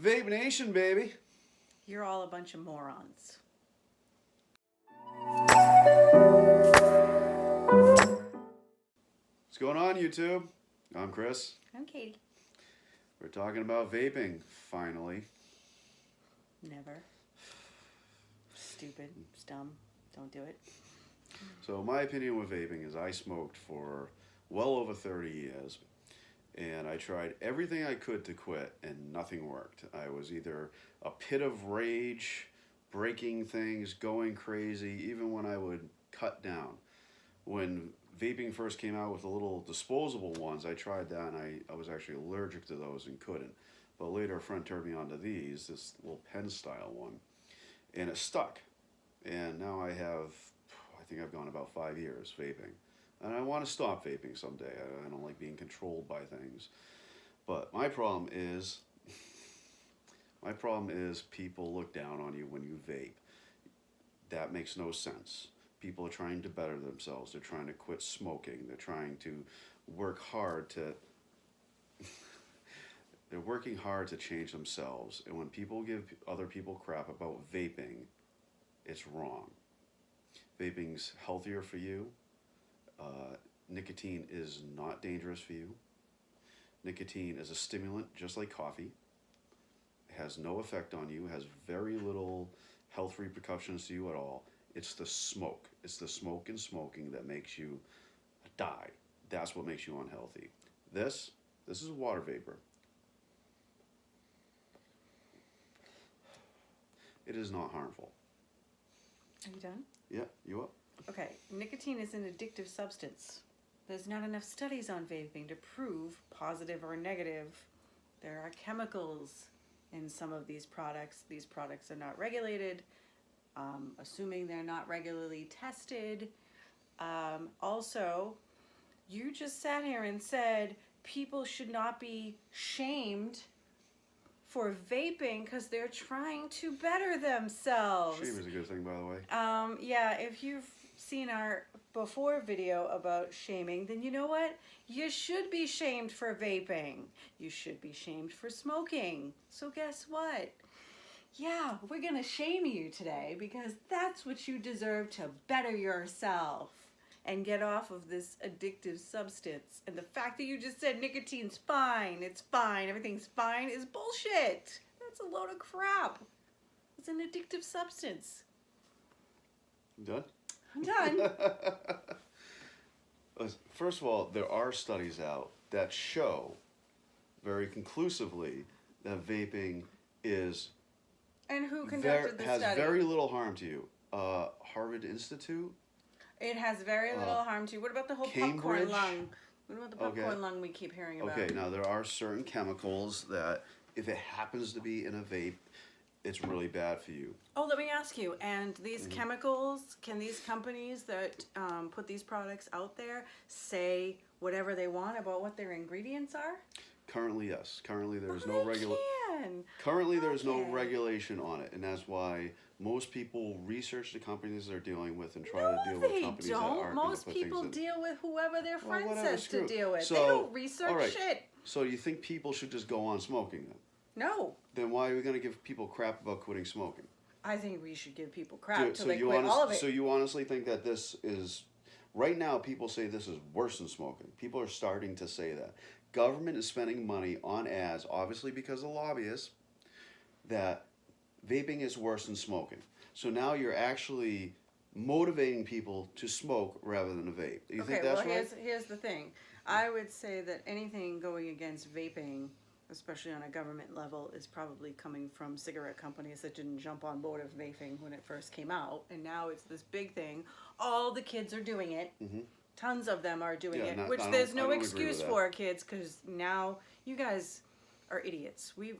Vape Nation, baby. You're all a bunch of morons. What's going on, YouTube? I'm Chris. I'm Katie. We're talking about vaping, finally. Never. Stupid. It's dumb. Don't do it. So my opinion with vaping is I smoked for well over 30 years. And I tried everything I could to quit, and nothing worked. I was either a pit of rage, breaking things, going crazy, even when I would cut down. When vaping first came out with the little disposable ones, I tried that, and I was actually allergic to those and couldn't. But later a friend turned me on to these, this little pen style one, and it stuck. And now I think I've gone about 5 years vaping. And I want to stop vaping someday. I don't like being controlled by things. But my problem is people look down on you when you vape. That makes no sense. People are trying to better themselves. They're trying to quit smoking. They're trying to work hard to they're working hard to change themselves. And when people give other people crap about vaping, it's wrong. Vaping's healthier for you. Nicotine is not dangerous for you. Nicotine is a stimulant just like coffee. It has no effect on you. It has very little health repercussions to you at all. It's the smoke. It's the smoke and smoking that makes you die. That's what makes you unhealthy. This is water vapor. It is not harmful. Are you done? Yeah, you up? Okay. Nicotine is an addictive substance. There's not enough studies on vaping to prove positive or negative. There are chemicals in some of these products. These products are not regulated, assuming they're not regularly tested. Also, you just sat here and said people should not be shamed for vaping because they're trying to better themselves. Shame is a good thing, by the way. Yeah, if you've seen our before video about shaming, then you know what? You should be shamed for vaping. You should be shamed for smoking. So guess what? Yeah, we're gonna shame you today because that's what you deserve to better yourself and get off of this addictive substance. And the fact that you just said nicotine's fine, it's fine, everything's fine is bullshit. That's a load of crap. It's an addictive substance. Done? I'm done. First of all, there are studies out that show very conclusively that vaping is And who conducted the has study? very little harm to you. Harvard Institute. It has very little harm to you. What about the whole Cambridge? popcorn lung? What about the popcorn lung we keep hearing about? Okay, now there are certain chemicals that if it happens to be in a vape, it's really bad for you. Oh, let me ask you, and these chemicals, can these companies that put these products out there say whatever they want about what their ingredients are? Currently, yes. Currently, there is They no regulation. can. Currently, there's no Okay. regulation on it, and that's why most people research the companies they're dealing with and try No, to deal with they companies that don't. aren't going to Most put people things in. deal with whoever their friend whatever, says screw to it. deal with. So, they don't research all right. shit. So you think people should just go on smoking then? No. Then why are we going to give people crap about quitting smoking? I think we should give people crap till So they you quit all of it. So you honestly think that this is, right now people say this is worse than smoking. People are starting to say that. Government is spending money on ads, obviously because of lobbyists, that vaping is worse than smoking. So now you're actually motivating people to smoke rather than to vape. Do you think that's right? Here's the thing. I would say that anything going against vaping, especially on a government level, is probably coming from cigarette companies that didn't jump on board of vaping when it first came out. And now it's this big thing. All the kids are doing it. Mm-hmm. Tons of them are doing Yeah, it, not- which I there's don't- no I don't agree excuse with that. for, kids, because now you guys are idiots. We've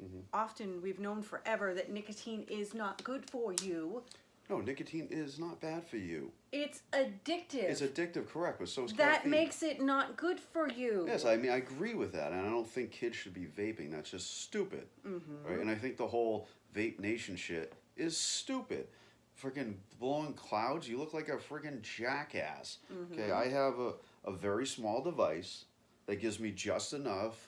known forever that nicotine is not good for you. No, nicotine is not bad for you. It's addictive. It's addictive, correct, but so is That caffeine. makes it not good for you. Yes, I mean, I agree with that, and I don't think kids should be vaping. That's just stupid, right? And I think the whole Vape Nation shit is stupid. Freaking blowing clouds, you look like a freaking jackass. Okay, I have a very small device that gives me just enough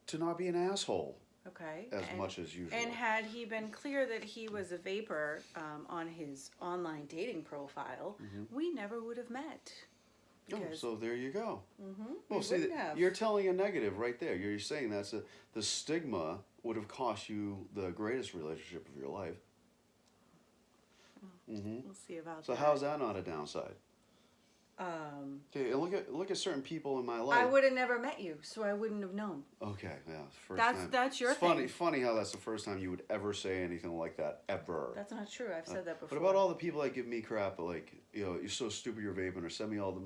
to not be an asshole. Okay. as much as usual. And had he been clear that he was a vapor on his online dating profile, we never would have met. Oh, so there you go. Mm-hmm. Well, see, you're telling a negative right there. You're saying the stigma would have cost you the greatest relationship of your life. We'll see about so that. So how's that not a downside? Okay, and look at certain people in my life. I would have never met you, so I wouldn't have known. Okay, yeah, first time. That's your thing. thing. Funny how that's the first time you would ever say anything like that ever. That's not true. I've said that before. What about all the people that give me crap, like you're so stupid you're vaping, or send me all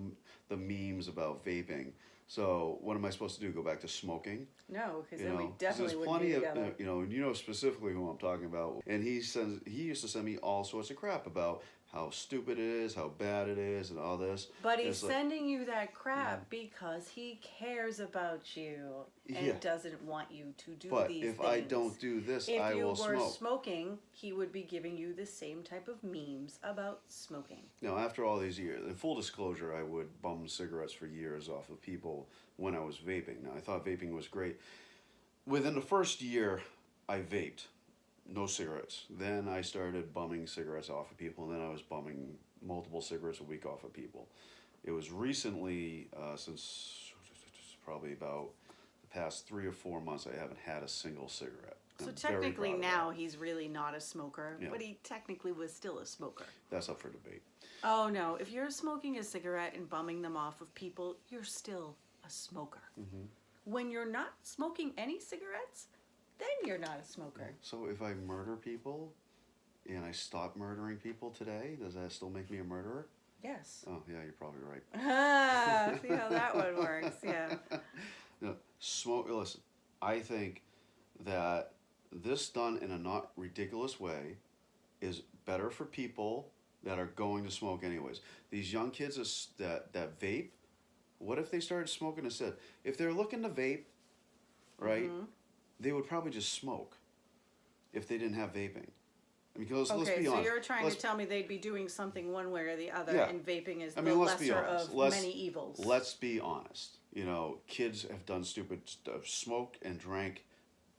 the memes about vaping? So what am I supposed to do? Go back to smoking? No, because then we definitely wouldn't be together. You know specifically who I'm talking about. And he used to send me all sorts of crap about how stupid it is, how bad it is, and all this. But he's sending you that crap because he cares about you and doesn't want you to do these things. But if I don't do this, I will smoke. If you were smoking, he would be giving you the same type of memes about smoking. Now, after all these years, in full disclosure, I would bum cigarettes for years off of people when I was vaping. Now, I thought vaping was great. Within the first year, I vaped. No cigarettes. Then I started bumming cigarettes off of people, and then I was bumming multiple cigarettes a week off of people. It was recently, since probably about the past 3 or 4 months, I haven't had a single cigarette. So technically now he's really not a smoker, but he technically was still a smoker. That's up for debate. Oh no, if you're smoking a cigarette and bumming them off of people, you're still a smoker. When you're not smoking any cigarettes, then you're not a smoker. So if I murder people and I stop murdering people today, does that still make me a murderer? Yes. Oh, yeah, you're probably right. See how that one works, yeah. No, listen, I think that this done in a not ridiculous way is better for people that are going to smoke anyways. These young kids that vape, what if they started smoking instead? If they're looking to vape, right, they would probably just smoke if they didn't have vaping. Because let's be honest. Okay, so you're trying to tell me they'd be doing something one way or the other, and vaping is the lesser of many evils. Let's be honest. You know, kids have done stupid stuff, smoked and drank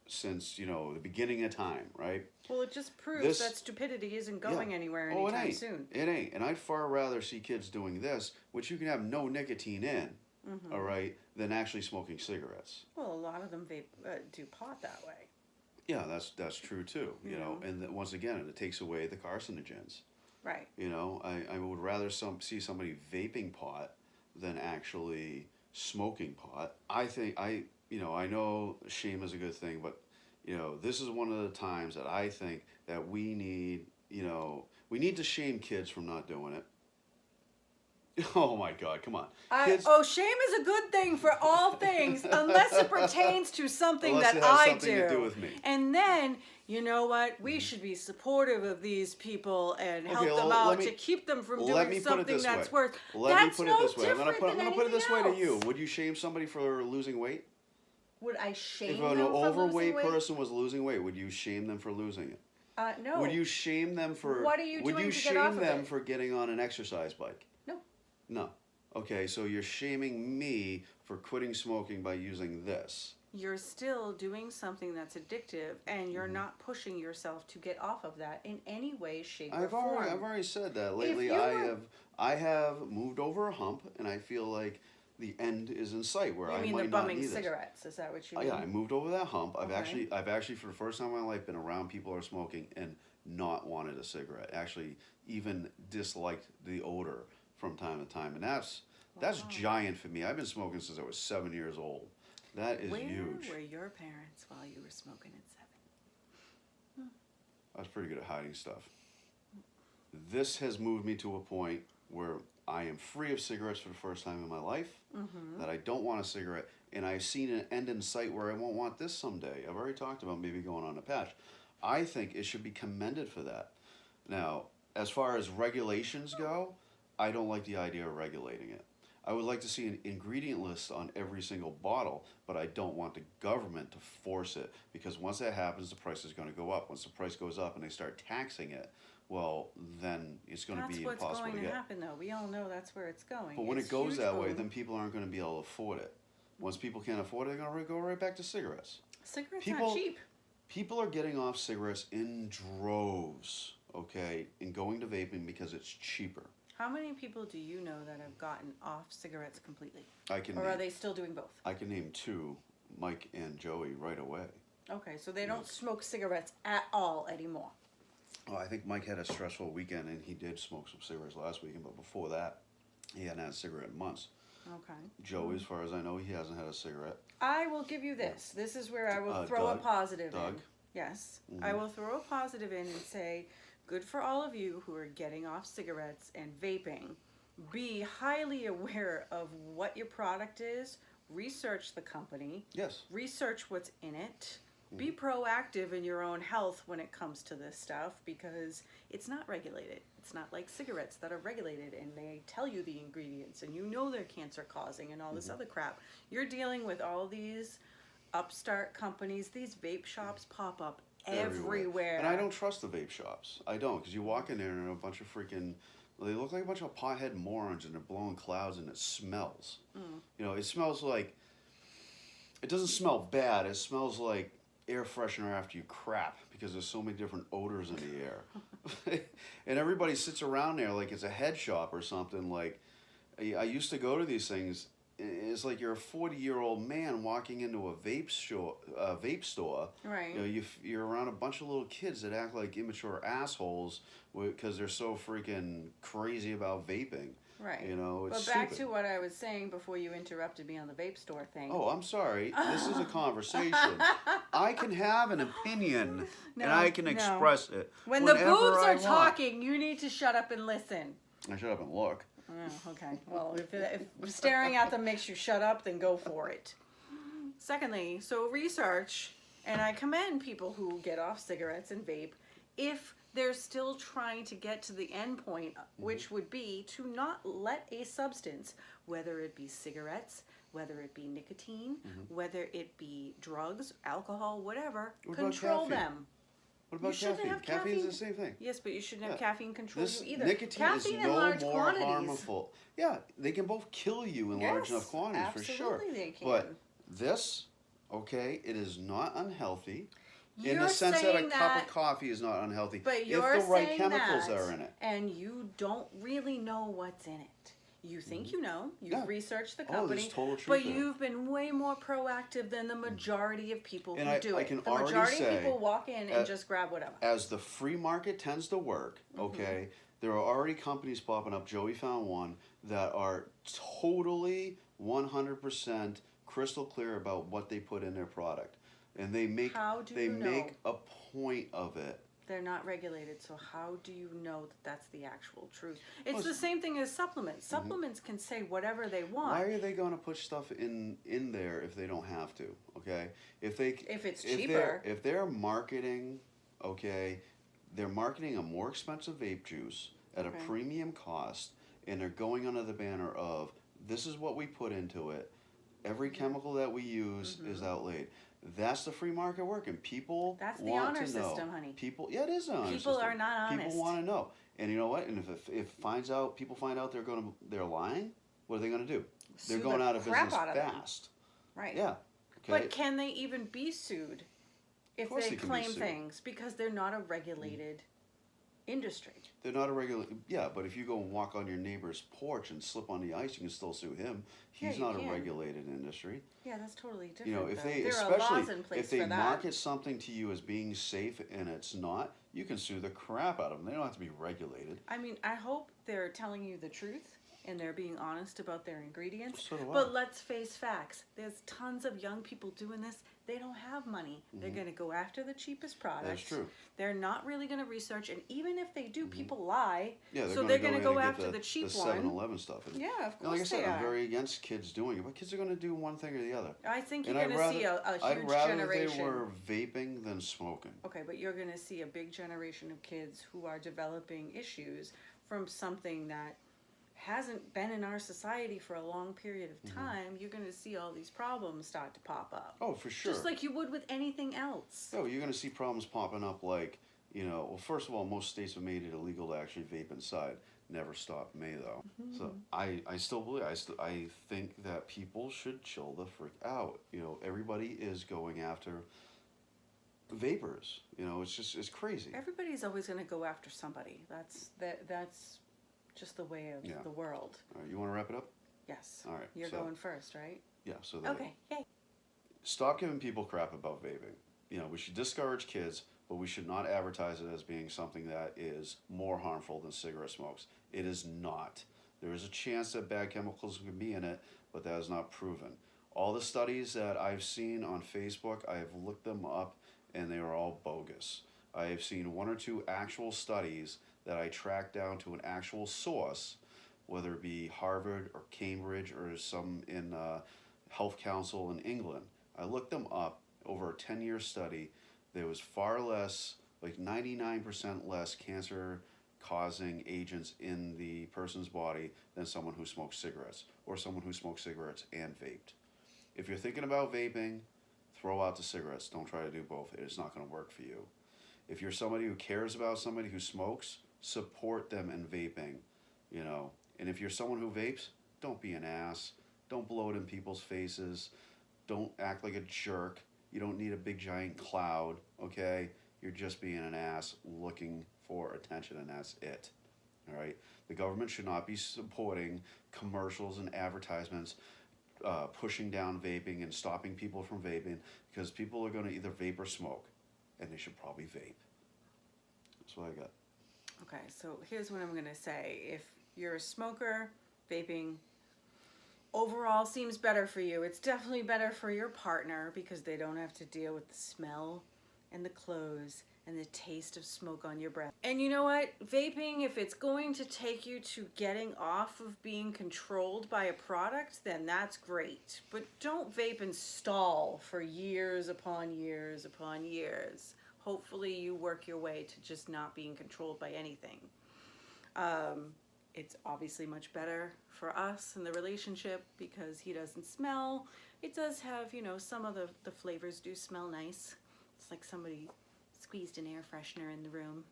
since, the beginning of time, right? Well, it just proves that stupidity isn't going anywhere anytime soon. It ain't. And I'd far rather see kids doing this, which you can have no nicotine in, all right, than actually smoking cigarettes. Well, a lot of them do pot that way. Yeah, that's true too. You know, and once again, it takes away the carcinogens. Right. I would rather see somebody vaping pot than actually smoking pot. I think I know shame is a good thing, but this is one of the times that I think that we need to shame kids from not doing it. Oh my God, come on. Shame is a good thing for all things unless it pertains to something that I do. To do with me. And then, you know what? We should be supportive of these people and help them out to keep them from doing something that's worth. Let me put it this way. I'm going to put it this way to you. Would you shame somebody for losing weight? Would I shame them for losing weight? If an overweight person was losing weight, would you shame them for losing it? No. Would you shame them for? What are you doing to get off of it? Would you shame them for getting on an exercise bike? No. No. Okay, so you're shaming me for quitting smoking by using this. You're still doing something that's addictive, and you're not pushing yourself to get off of that in any way, shape, or form. I've already said that. Lately, I have moved over a hump, and I feel like the end is in sight. Where you mean the bumming cigarettes? Is that what you mean? Yeah, I moved over that hump. I've actually for the first time in my life been around people who are smoking and not wanted a cigarette. Actually, even disliked the odor from time to time, and that's giant for me. I've been smoking since I was 7 years old. That is huge. Where were your parents while you were smoking at 7? I was pretty good at hiding stuff. This has moved me to a point where I am free of cigarettes for the first time in my life, that I don't want a cigarette, and I've seen an end in sight where I won't want this someday. I've already talked about maybe going on a patch. I think it should be commended for that. Now, as far as regulations go, I don't like the idea of regulating it. I would like to see an ingredient list on every single bottle, but I don't want the government to force it, because once that happens, the price is going to go up. Once the price goes up and they start taxing it, well, then it's going to be impossible to get. That's what's going to happen, though. We all know that's where it's going. But when it goes that way, then people aren't going to be able to afford it. Once people can't afford it, they're going to go right back to cigarettes. Cigarettes aren't cheap. People are getting off cigarettes in droves, okay, and going to vaping because it's cheaper. How many people do you know that have gotten off cigarettes completely? I can Or name, are they still doing both? I can name two, Mike and Joey, right away. Okay, so they don't smoke cigarettes at all anymore. Oh, I think Mike had a stressful weekend and he did smoke some cigarettes last weekend, but before that, he hadn't had a cigarette in months. Okay. Joey, as far as I know, he hasn't had a cigarette. I will give you this. This is where I will throw Doug? a positive Doug? in. Yes. I will throw a positive in and say, good for all of you who are getting off cigarettes and vaping. Be highly aware of what your product is. Research the company. Yes. Research what's in it. Be proactive in your own health when it comes to this stuff because it's not regulated. It's not like cigarettes that are regulated and they tell you the ingredients and you know they're cancer causing and all this other crap. You're dealing with all these upstart companies. These vape shops pop up everywhere. And I don't trust the vape shops. I don't, because you walk in there and a bunch of freaking, they look like a bunch of pothead morons and they're blowing clouds and it smells. You know, it smells like, it doesn't smell bad. It smells like air freshener after you crap because there's so many different odors in the air. And everybody sits around there like it's a head shop or something. Like, I used to go to these things. It's like you're a 40-year-old man walking into a vape store. Right. You know, you're around a bunch of little kids that act like immature assholes because they're so freaking crazy about vaping. Right. You know, it's But back stupid. to what I was saying before you interrupted me on the vape store thing. Oh, I'm sorry. This is a conversation. I can have an opinion and I can express it. When the whenever boobs I are want. talking, you need to shut up and listen. I shut up and look. Oh, okay. Well, if staring at them makes you shut up, then go for it. Secondly, so research, and I commend people who get off cigarettes and vape if they're still trying to get to the end point, which would be to not let a substance, whether it be cigarettes, whether it be nicotine, whether it be drugs, alcohol, whatever, What about control caffeine? them. What about You shouldn't caffeine? have Caffeine's caffeine. the same thing. Yes, but you shouldn't have Yeah. caffeine control This you either. nicotine Caffeine is in no large more quantities. harmful. Yeah, they can both kill you in large enough quantities for sure. Absolutely they can. But this, okay, it is not unhealthy. In You're the sense that a saying cup that- of coffee is not unhealthy But you're if the right saying chemicals that, are in it. and you don't really know what's in it. You think you know. You've Yeah. researched the Oh, there's company, total truth but there. you've been way more proactive than the majority of people And who I do it. can The already majority say, of people walk in and just grab whatever. As the free market tends to work, okay, there are already companies popping up. Joey found one that are totally 100% crystal clear about what they put in their product, and they make How do they you know? make a point of it. They're not regulated, so how do you know that that's the actual truth? It's Well, the same thing as supplements. Supplements can say whatever they want. Why are they going to put stuff in there if they don't have to? Okay, if it's if cheaper. if they're marketing, okay, they're marketing a more expensive vape juice at a Okay. premium cost, and they're going under the banner of this is what we put into it. Every chemical that we use is outlaid. That's the free market working. People That's the want honor to know. system, honey. People, yeah, it is an honor People system. are not honest. People want to know, and you know what? And if people find out they're lying, what are they going to do? They're Sue going the out of crap business out of them. fast. Right. Yeah. Okay. But can they even be sued if course they they can be claim sued. things because they're not a regulated industry? They're not a regular. Yeah, but if you go and walk on your neighbor's porch and slip on the ice, you can still sue him. He's Yeah, you not can. a regulated industry. Yeah, that's totally different. You know, if though. they there are especially laws in place if they for that. market something to you as being safe and it's not, you can sue the crap out of them. They don't have to be regulated. I mean, I hope they're telling you the truth and they're being honest about their ingredients. So do I. But let's face facts. There's tons of young people doing this. They don't have money. They're going to go after the cheapest product. That's true. They're not really going to research, and even if they do, people lie. Yeah, so they're going to go after the cheap the one. 7-Eleven stuff. And, Yeah, of you know, course like I said, they I'm are. very against kids doing it, but kids are going to do one thing or the other. I think And you're going to see a I'd huge rather generation. they were vaping than smoking. Okay, but you're going to see a big generation of kids who are developing issues from something that hasn't been in our society for a long period of time. You're going to see all these problems start to pop up. Oh, for sure. Just like you would with anything else. Oh, you're going to see problems popping up like, you know, well, first of all, most states have made it illegal to actually vape inside. Never stopped me, though. So I still believe, I think that people should chill the frick out. You know, everybody is going after vapors. You know, it's crazy. Everybody's always going to go after somebody. That's just the way of Yeah. the world. All right, you want to wrap it up? Yes. All right. You're so, going first, right? Yeah. So Okay. Yay. stop giving people crap about vaping. You know, we should discourage kids, but we should not advertise it as being something that is more harmful than cigarette smokes. It is not. There is a chance that bad chemicals can be in it, but that is not proven. All the studies that I've seen on Facebook, I have looked them up, and they are all bogus. I have seen one or two actual studies that I tracked down to an actual source, whether it be Harvard or Cambridge or some in Health Council in England. I looked them up. Over a 10-year study, there was far less, like 99% less cancer causing agents in the person's body than someone who smokes cigarettes or someone who smokes cigarettes and vaped. If you're thinking about vaping, throw out the cigarettes. Don't try to do both. It is not going to work for you. If you're somebody who cares about somebody who smokes, support them in vaping, you know. And if you're someone who vapes, don't be an ass. Don't blow it in people's faces. Don't act like a jerk. You don't need a big giant cloud, okay? You're just being an ass looking for attention, and that's it. All right? The government should not be supporting commercials and advertisements pushing down vaping and stopping people from vaping, because people are going to either vape or smoke, and they should probably vape. That's what I got. Okay, so here's what I'm going to say. If you're a smoker, vaping overall seems better for you. It's definitely better for your partner because they don't have to deal with the smell and the clothes and the taste of smoke on your breath. And you know what? Vaping, if it's going to take you to getting off of being controlled by a product, then that's great. But don't vape and stall for years upon years upon years. Hopefully you work your way to just not being controlled by anything. It's obviously much better for us in the relationship because he doesn't smell. It does have, you know, some of the flavors do smell nice. It's like somebody squeezed an air freshener in the room.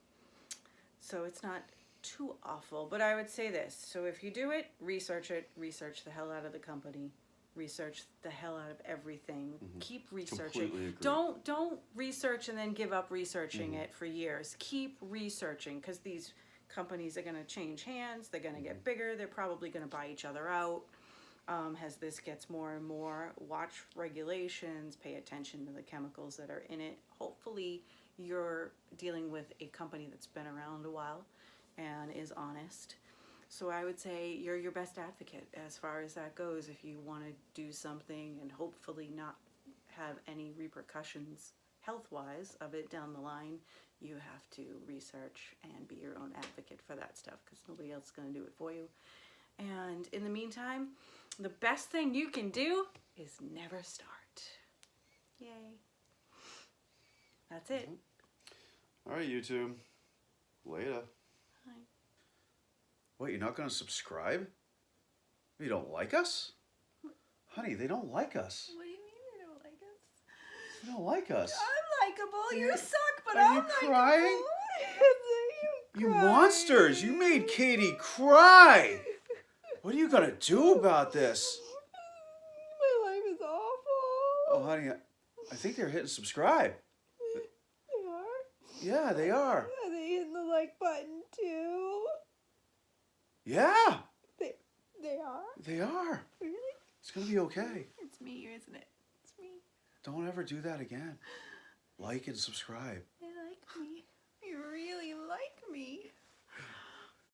So it's not too awful. But I would say this. So if you do it, research the hell out of the company. Research the hell out of everything. Mm-hmm. Keep researching. Completely agree. Don't research and then give up researching it for years. Keep researching because these companies are going to change hands. They're going to get bigger. They're probably going to buy each other out. As this gets more and more, watch regulations, pay attention to the chemicals that are in it. Hopefully you're dealing with a company that's been around a while and is honest. So I would say you're your best advocate as far as that goes if you want to do something and hopefully not have any repercussions health-wise of it down the line. You have to research and be your own advocate for that stuff because nobody else is going to do it for you. And in the meantime, the best thing you can do is never start. Yay. That's it. All right, YouTube. Later. Bye. What, you're not going to subscribe? You don't like us? Honey, they don't like us. What do you mean they don't like us? They don't like us. I'm likable. You suck, but Are I'm you likable. crying? You crying. monsters! You made Katie cry! What are you going to do about this? My life is awful. Oh, honey, I think they're hitting subscribe. They are? Yeah, they are. Are they hitting the like button too? Yeah, They are? they are. Really? It's going to be okay. It's me, isn't it? It's me. Don't ever do that again. Like and subscribe.